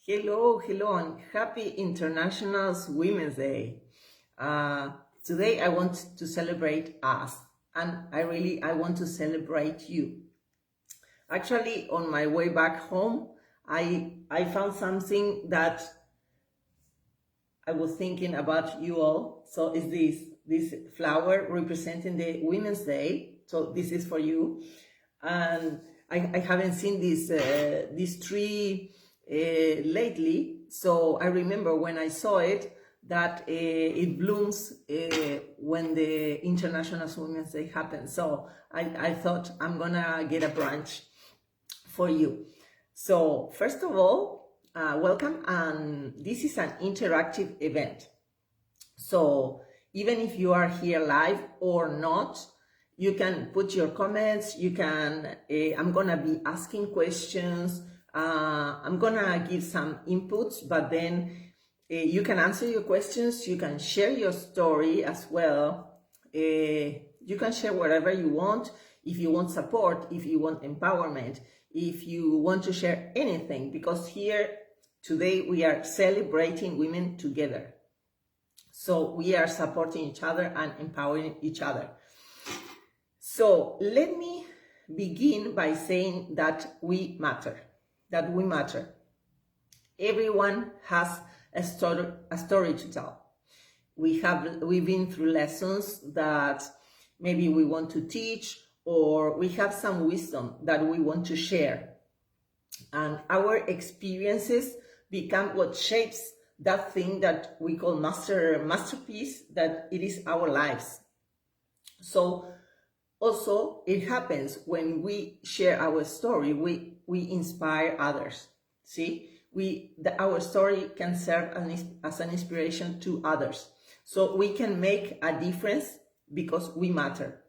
Hello, and happy International Women's Day. Today I want to celebrate us, and I want to celebrate you. Actually, on my way back home, I found something that I was thinking about you all. So is this flower representing the Women's Day? So this is for you, and I haven't seen this tree lately. So I remember when I saw it that it blooms when the International Women's Day happens. So I thought I'm gonna get a branch for you. So first of all, welcome, and this is an interactive event. So even if you are here live or not, you can put your comments, you can, I'm gonna be asking questions, I'm gonna give some inputs, but then you can answer your questions, you can share your story as well, you can share whatever you want, if you want support, if you want empowerment, if you want to share anything, because here today we are celebrating women together. So we are supporting each other and empowering each other. So let me begin by saying that we matter, Everyone has a story to tell. We've been through lessons that maybe we want to teach, or we have some wisdom that we want to share. And our experiences become what shapes that thing that we call masterpiece, that it is our lives. So also it happens when we share our story, we inspire others. See, our story can serve as an inspiration to others. So we can make a difference because we matter.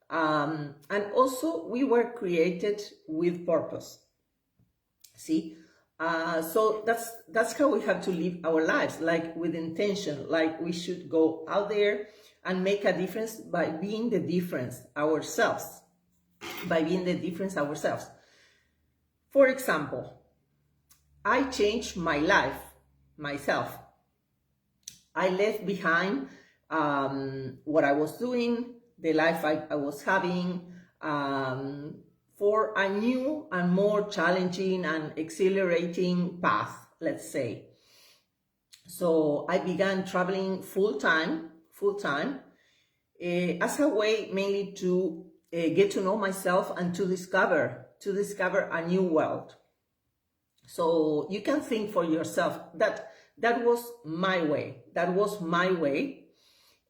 And also we were created with purpose. See, so that's how we have to live our lives, like with intention, like we should go out there and make a difference by being the difference ourselves, For example, I changed my life myself. I left behind what I was doing, the life I was having, for a new and more challenging and exhilarating path, let's say. So I began traveling full-time, as a way mainly to get to know myself and to discover a new world. So you can think for yourself that was my way.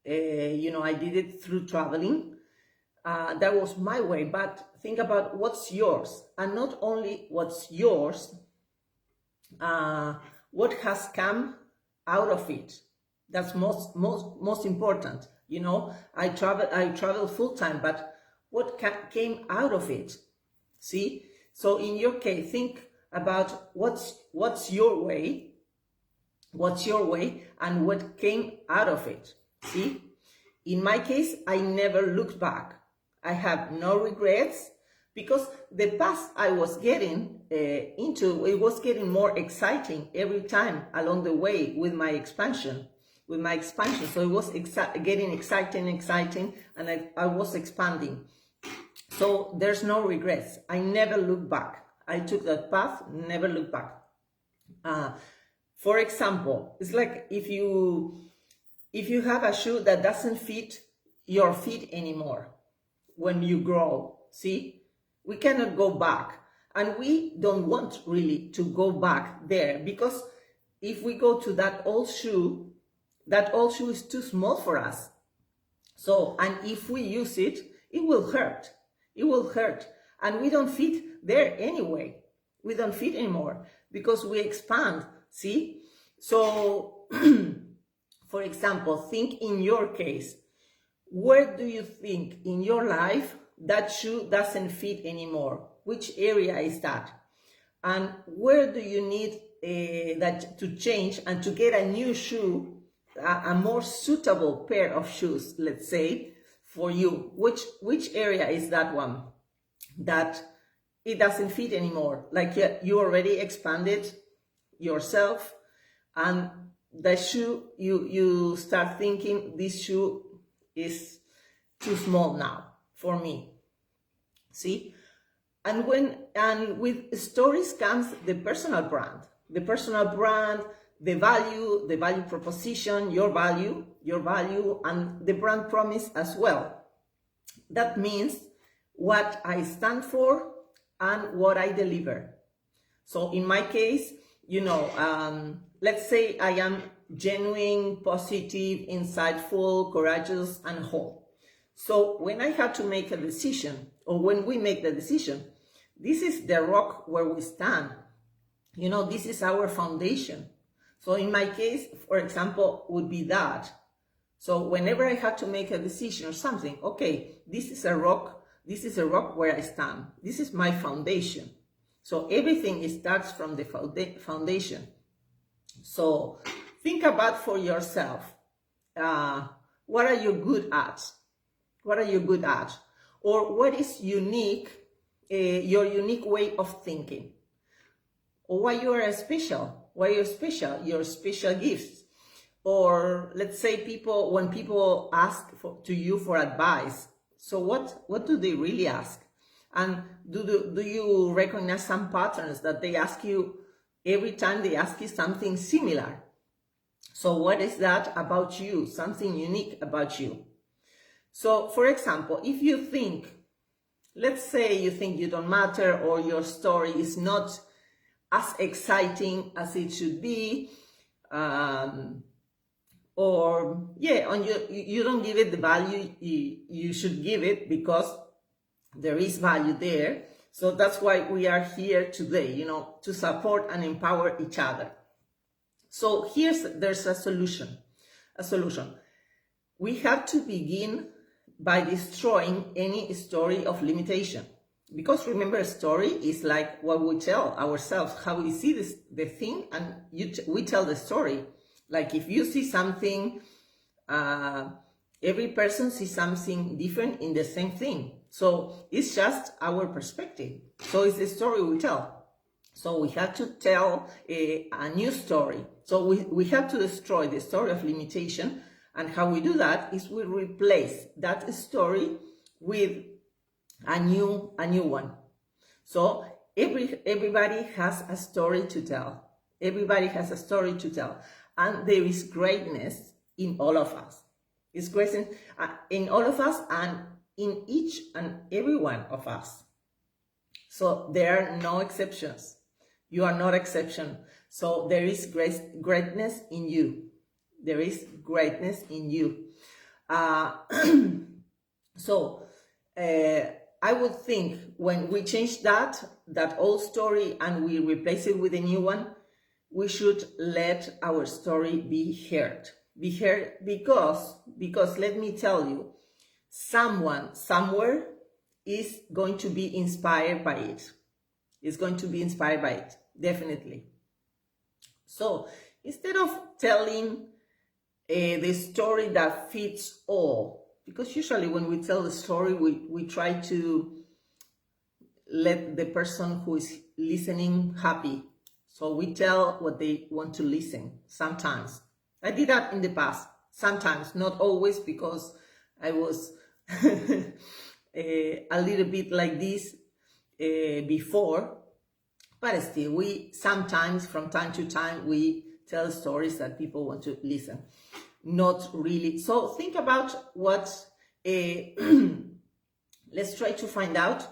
I did it through traveling. That was my way, but think about what's yours, and not only what's yours, what has come out of it. That's most important. I travel full time, but what came out of it? See, so in your case, think about what's your way, and what came out of it. See, in my case, I never looked back. I have no regrets, because the path I was getting into, it was getting more exciting every time along the way with my expansion. So it was getting exciting, and I was expanding. So there's no regrets. I never look back. I took that path, never look back. For example, it's like if you have a shoe that doesn't fit your feet anymore when you grow, see, we cannot go back, and we don't want really to go back there, because if we go to that old shoe is too small for us. So, and if we use it, it will hurt, and we don't fit there anyway. We don't fit anymore because we expand. See, so for example, think in your case, where do you think in your life that shoe doesn't fit anymore? Which area is that? And where do you need that to change and to get a new shoe, a more suitable pair of shoes, let's say, for you? Which area is that one that it doesn't fit anymore. Like you already expanded yourself, and the shoe, you start thinking this shoe is too small now for me. See? And with stories comes the personal brand, the value proposition, your value, and the brand promise as well. That means what I stand for and what I deliver. So in my case, let's say I am genuine, positive, insightful, courageous, and whole. So when I have to make a decision, or when we make the decision, this is the rock where we stand. This is our foundation. So in my case, for example, would be that. So whenever I have to make a decision or something, okay, this is a rock where I stand. This is my foundation. So everything starts from the foundation. So think about for yourself, what are you good at? What are you good at? Or what is unique, your unique way of thinking? Or why you are special? Why you're special? Your special gifts. Or let's say when people ask to you for advice, so what do they really ask? And do you recognize some patterns that they ask you every time they ask you something similar? So what is that about you? Something unique about you. So for example, if you think, let's say you think you don't matter, or your story is not as exciting as it should be, or you don't give it the value you should give it, because there is value there. So that's why we are here today, to support and empower each other. So there's a solution. We have to begin by destroying any story of limitation. Because remember, a story is like what we tell ourselves, how we see the thing, and we tell the story. Like if you see something, every person sees something different in the same thing. So it's just our perspective. So it's the story we tell. So we have to tell a new story. So we have to destroy the story of limitation. And how we do that is we replace that story with a new one. So everybody has a story to tell. Everybody has a story to tell. And there is greatness in all of us. It's greatness in all of us and in each and every one of us. So there are no exceptions. You are not exception. So there is greatness in you. There is greatness in you. So I would think when we change that old story and we replace it with a new one, we should let our story be heard. Be heard because let me tell you, someone somewhere is going to be inspired by it. Is going to be inspired by it, definitely. So instead of telling the story that fits all, because usually when we tell the story, we try to let the person who is listening happy. So we tell what they want to listen. Sometimes I did that in the past. Sometimes, not always, because I was a little bit like this before. But still, we sometimes, from time to time, we tell stories that people want to listen. Not really. So think about what, let's try to find out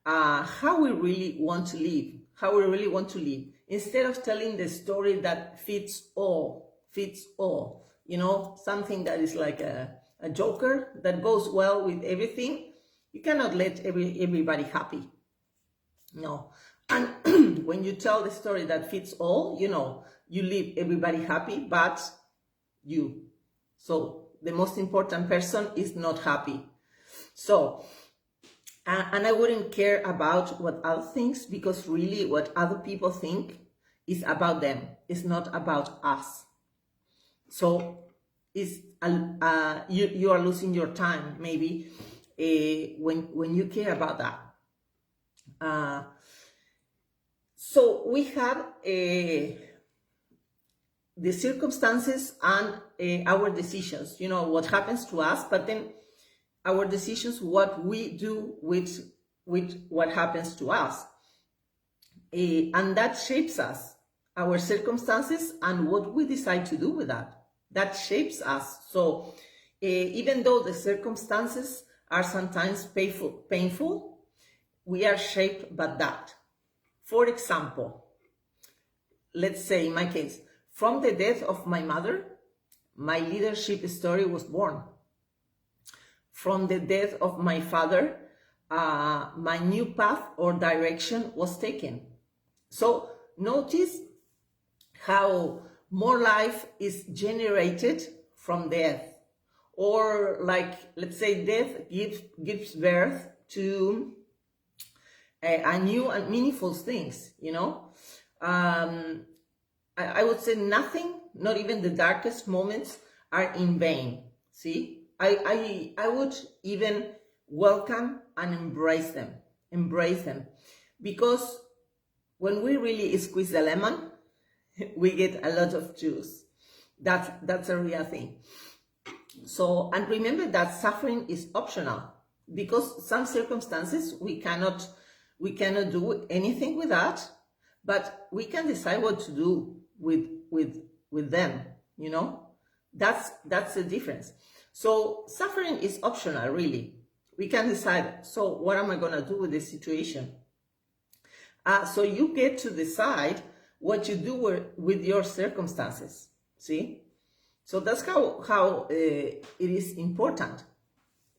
how we really want to live. How we really want to live. Instead of telling the story that fits all, something that is like a joker that goes well with everything. You cannot let everybody happy. No. And when you tell the story that fits all, you leave everybody happy, but you. So the most important person is not happy. So, and I wouldn't care about what other things, because really what other people think is about them. It's not about us. So it's you are losing your time maybe when you care about that. So we have the circumstances and our decisions, what happens to us, but then our decisions, what we do with what happens to us. And that shapes us, our circumstances, and what we decide to do with that. That shapes us. So even though the circumstances are sometimes painful, we are shaped by that. For example, let's say in my case, from the death of my mother, my leadership story was born. From the death of my father, my new path or direction was taken. So notice how more life is generated from death, or like, let's say, death gives birth to a new and meaningful things, I would say nothing, not even the darkest moments, are in vain. See, I would even welcome and embrace them, because when we really squeeze the lemon, we get a lot of juice. That's a real thing. So, and remember that suffering is optional, because some circumstances we cannot do anything with that, but we can decide what to do with them. That's the difference. So suffering is optional, really. We can decide, so what am I going to do with this situation? So you get to decide what you do with your circumstances. See? So that's how it is important.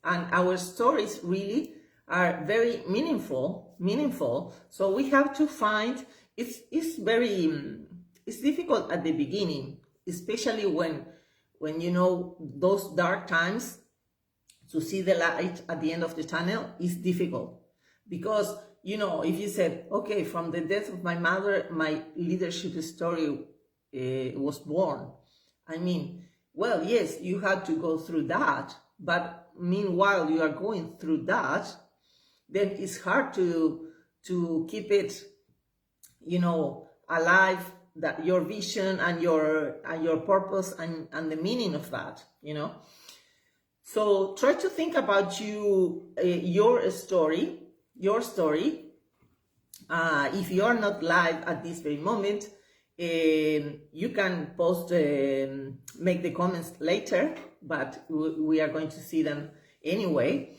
And our stories really are very meaningful. So we have to find, it's difficult at the beginning, especially when those dark times, to see the light at the end of the tunnel is difficult. Because, if you said, okay, from the death of my mother, my leadership story was born. I mean, well, yes, you had to go through that, but meanwhile you are going through that, then it's hard to keep it, alive, that your vision and your purpose and the meaning of that, So try to think about your story. If you are not live at this very moment, you can post, make the comments later, but we are going to see them anyway.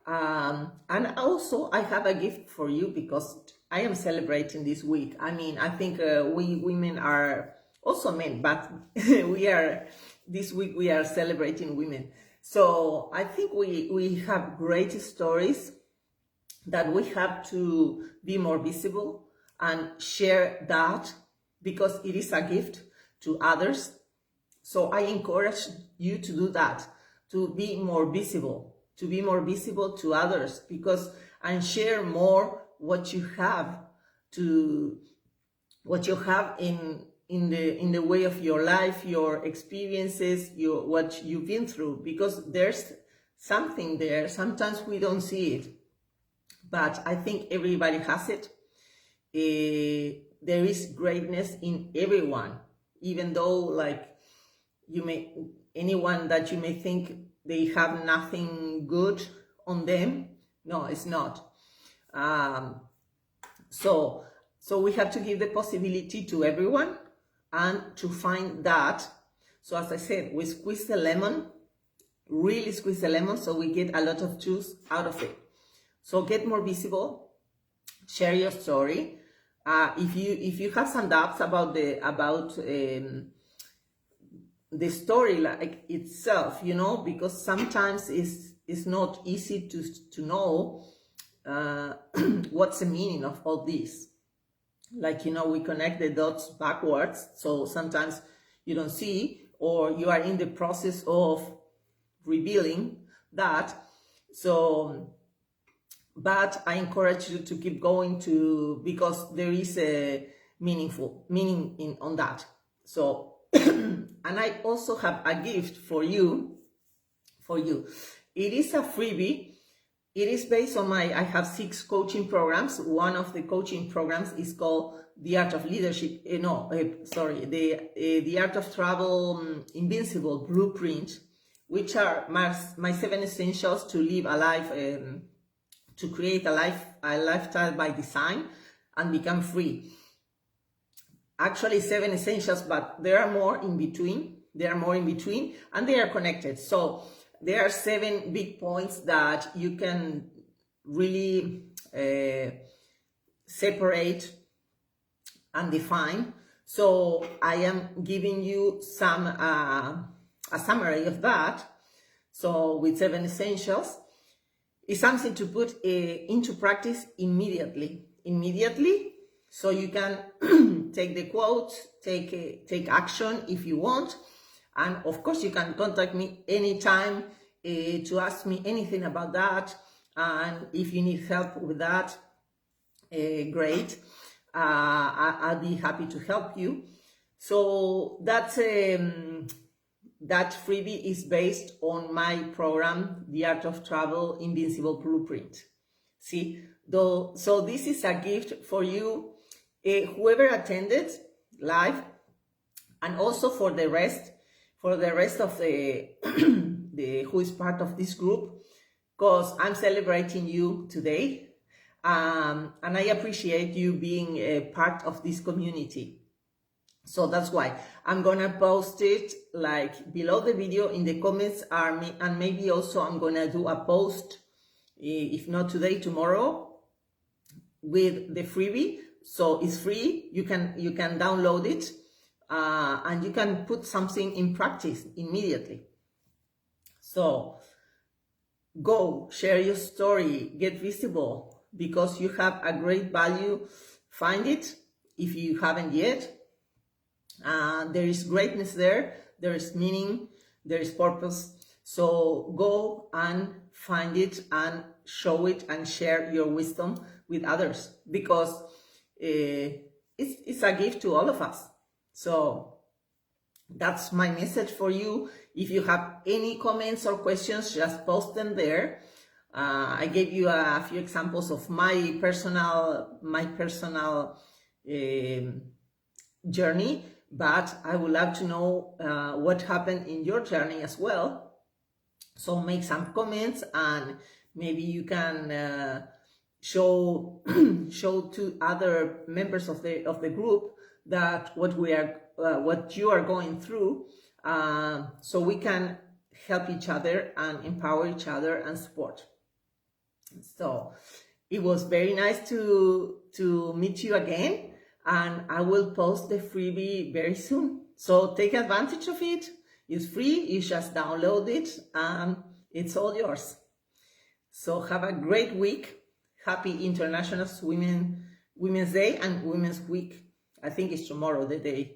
And also I have a gift for you, because I am celebrating this week. I mean, I think we women are also men, but this week we are celebrating women. So I think we have great stories that we have to be more visible and share that, because it is a gift to others. So I encourage you to do that, to be more visible to others, and share more what you have in the way of your life, your experiences, what you've been through, because there's something there. Sometimes we don't see it, but I think everybody has it. There is greatness in everyone, even though, like, anyone that you may think they have nothing good on them. No, it's not. So we have to give the possibility to everyone and to find that. So as I said, we squeeze the lemon, really squeeze the lemon, so we get a lot of juice out of it. So get more visible, share your story. If you have some doubts about the story like itself, because sometimes it's not easy to know what's the meaning of all this. Like, we connect the dots backwards, so sometimes you don't see, or you are in the process of revealing that. So, but I encourage you to keep going because there is a meaning on that. So, and I also have a gift for you. It is a freebie It is based on I have 6 coaching programs. One of the coaching programs is called The Art of Leadership, the Art of Travel Invincible Blueprint, which are my 7 essentials to live a life, to create a lifestyle by design and become free. Actually 7 essentials, but there are more in between. And they are connected. So there are 7 big points that you can really separate and define. So I am giving you a summary of that. So with 7 essentials, it's something to put into practice immediately. So you can take the quotes, take action if you want. And of course, you can contact me anytime to ask me anything about that. And if you need help with that, great. I'll be happy to help you. So that freebie is based on my program, The Art of Travel Invincible Blueprint. See, so this is a gift for you, whoever attended live, and also for the rest of the who is part of this group, because I'm celebrating you today, and I appreciate you being a part of this community. So that's why I'm gonna post it like below the video in the comments, and maybe also I'm gonna do a post, if not today, tomorrow, with the freebie. So it's free. You can download it. And you can put something in practice immediately. So go share your story, get visible, because you have a great value. Find it if you haven't yet. There is greatness there, there is meaning, there is purpose. So go and find it and show it and share your wisdom with others, because it's a gift to all of us. So that's my message for you. If you have any comments or questions, just post them there. I gave you a few examples of my personal journey, but I would love to know what happened in your journey as well. So make some comments, and maybe you can show to other members of the group that what you are going through, so we can help each other and empower each other and support. So it was very nice to meet you again, and I will post the freebie very soon. So take advantage of it. It's free. You just download it and it's all yours. So have a great week. Happy International Women's Day and Women's Week. I think it's tomorrow, the day.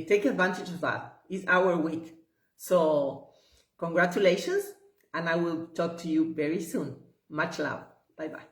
Take advantage of that. It's our week. So congratulations, and I will talk to you very soon. Much love. Bye-bye.